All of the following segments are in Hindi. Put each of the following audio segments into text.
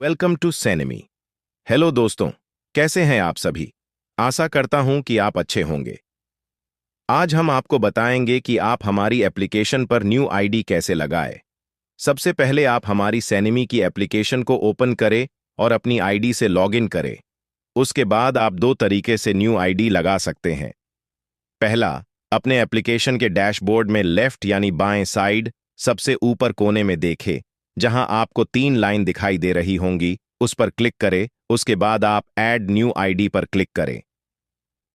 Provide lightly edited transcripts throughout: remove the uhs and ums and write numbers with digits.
Welcome to सैनिमी। हेलो दोस्तों, कैसे हैं आप सभी। आशा करता हूं कि आप अच्छे होंगे। आज हम आपको बताएंगे कि आप हमारी एप्लीकेशन पर न्यू आईडी कैसे लगाएं। सबसे पहले आप हमारी सैनिमी की एप्लीकेशन को ओपन करें और अपनी आईडी से लॉगिन करें। उसके बाद आप दो तरीके से न्यू आईडी लगा सकते हैं। पहला, अपने एप्लीकेशन के डैशबोर्ड में लेफ्ट यानी बाएं साइड सबसे ऊपर कोने में देखें, जहां आपको 3 लाइन दिखाई दे रही होंगी, उस पर क्लिक करें। उसके बाद आप ऐड न्यू आईडी पर क्लिक करें।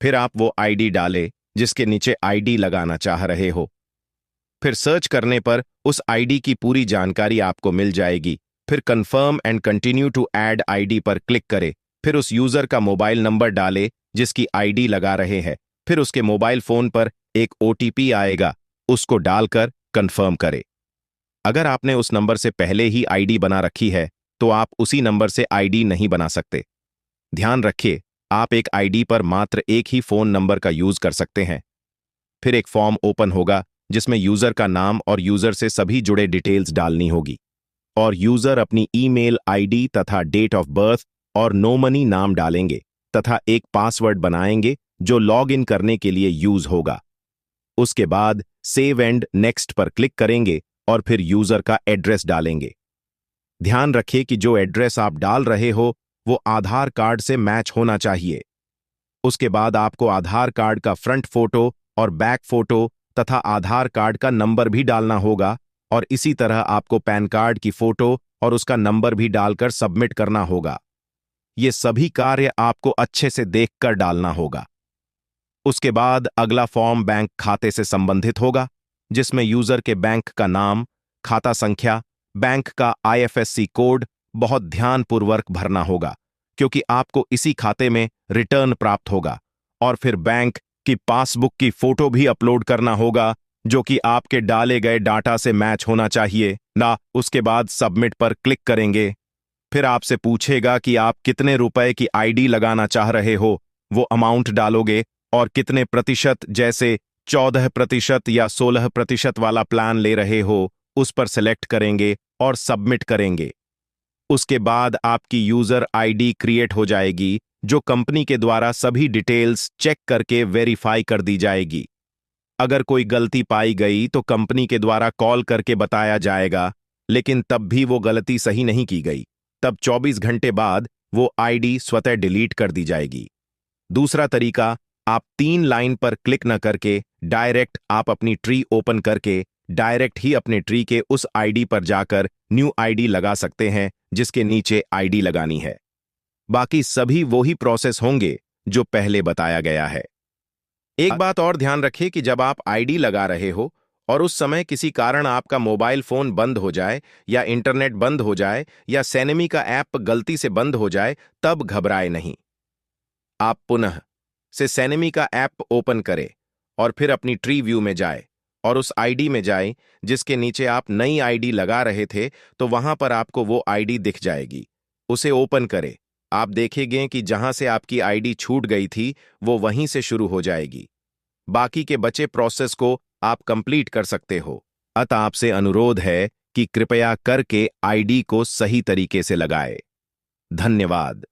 फिर आप वो आईडी डालें जिसके नीचे आईडी लगाना चाह रहे हो। फिर सर्च करने पर उस आईडी की पूरी जानकारी आपको मिल जाएगी। फिर confirm and continue to add ID पर क्लिक करें। फिर उस यूजर का मोबाइल नंबर डालें जिसकी आईडी लगा रहे हैं। फिर उसके मोबाइल फोन पर एक ओटीपी आएगा, उसको डालकर कंफर्म करें। अगर आपने उस नंबर से पहले ही आईडी बना रखी है तो आप उसी नंबर से आईडी नहीं बना सकते। ध्यान रखिए, आप एक आईडी पर मात्र एक ही फोन नंबर का यूज कर सकते हैं। फिर एक फॉर्म ओपन होगा जिसमें यूजर का नाम और यूजर से सभी जुड़े डिटेल्स डालनी होगी, और यूजर अपनी ईमेल आईडी तथा डेट ऑफ बर्थ और नो मनी नाम डालेंगे तथा एक पासवर्ड बनाएंगे जो लॉग इन करने के लिए यूज होगा। उसके बाद सेव एंड नेक्स्ट पर क्लिक करेंगे और फिर यूजर का एड्रेस डालेंगे। ध्यान रखिए कि जो एड्रेस आप डाल रहे हो वो आधार कार्ड से मैच होना चाहिए। उसके बाद आपको आधार कार्ड का फ्रंट फोटो और बैक फोटो तथा आधार कार्ड का नंबर भी डालना होगा, और इसी तरह आपको पैन कार्ड की फोटो और उसका नंबर भी डालकर सबमिट करना होगा। ये सभी कार्य आपको अच्छे से देखकर डालना होगा। उसके बाद अगला फॉर्म बैंक खाते से संबंधित होगा, जिसमें यूजर के बैंक का नाम, खाता संख्या, बैंक का आईएफएससी कोड बहुत ध्यानपूर्वक भरना होगा, क्योंकि आपको इसी खाते में रिटर्न प्राप्त होगा। और फिर बैंक की पासबुक की फोटो भी अपलोड करना होगा, जो कि आपके डाले गए डाटा से मैच होना चाहिए ना। उसके बाद सबमिट पर क्लिक करेंगे। फिर आपसे पूछेगा कि आप कितने रुपए की आईडी लगाना चाह रहे हो। वो अमाउंट डालोगे और कितने प्रतिशत, जैसे 14% या 16% वाला प्लान ले रहे हो, उस पर सेलेक्ट करेंगे और सबमिट करेंगे। उसके बाद आपकी यूजर आईडी क्रिएट हो जाएगी, जो कंपनी के द्वारा सभी डिटेल्स चेक करके वेरीफाई कर दी जाएगी। अगर कोई गलती पाई गई तो कंपनी के द्वारा कॉल करके बताया जाएगा, लेकिन तब भी वो गलती सही नहीं की गई, तब 24 घंटे बाद वो आईडी स्वतः डिलीट कर दी जाएगी। दूसरा तरीका, आप 3 लाइन पर क्लिक न करके डायरेक्ट आप अपनी ट्री ओपन करके डायरेक्ट ही अपने ट्री के उस आईडी पर जाकर न्यू आईडी लगा सकते हैं जिसके नीचे आईडी लगानी है। बाकी सभी वो ही प्रोसेस होंगे जो पहले बताया गया है। एक बात और ध्यान रखिए कि जब आप आईडी लगा रहे हो और उस समय किसी कारण आपका मोबाइल फोन बंद हो जाए या इंटरनेट बंद हो जाए या सैनिमी का ऐप गलती से बंद हो जाए, तब घबराए नहीं। आप पुनः से सैनिमी का ऐप ओपन करें और फिर अपनी ट्री व्यू में जाए और उस आईडी में जाएं जिसके नीचे आप नई आईडी लगा रहे थे, तो वहां पर आपको वो आईडी दिख जाएगी। उसे ओपन करें। आप देखेंगे कि जहां से आपकी आईडी छूट गई थी वो वहीं से शुरू हो जाएगी। बाकी के बचे प्रोसेस को आप कंप्लीट कर सकते हो। अतः आपसे अनुरोध है कि कृपया करके आईडी को सही तरीके से लगाएं। धन्यवाद।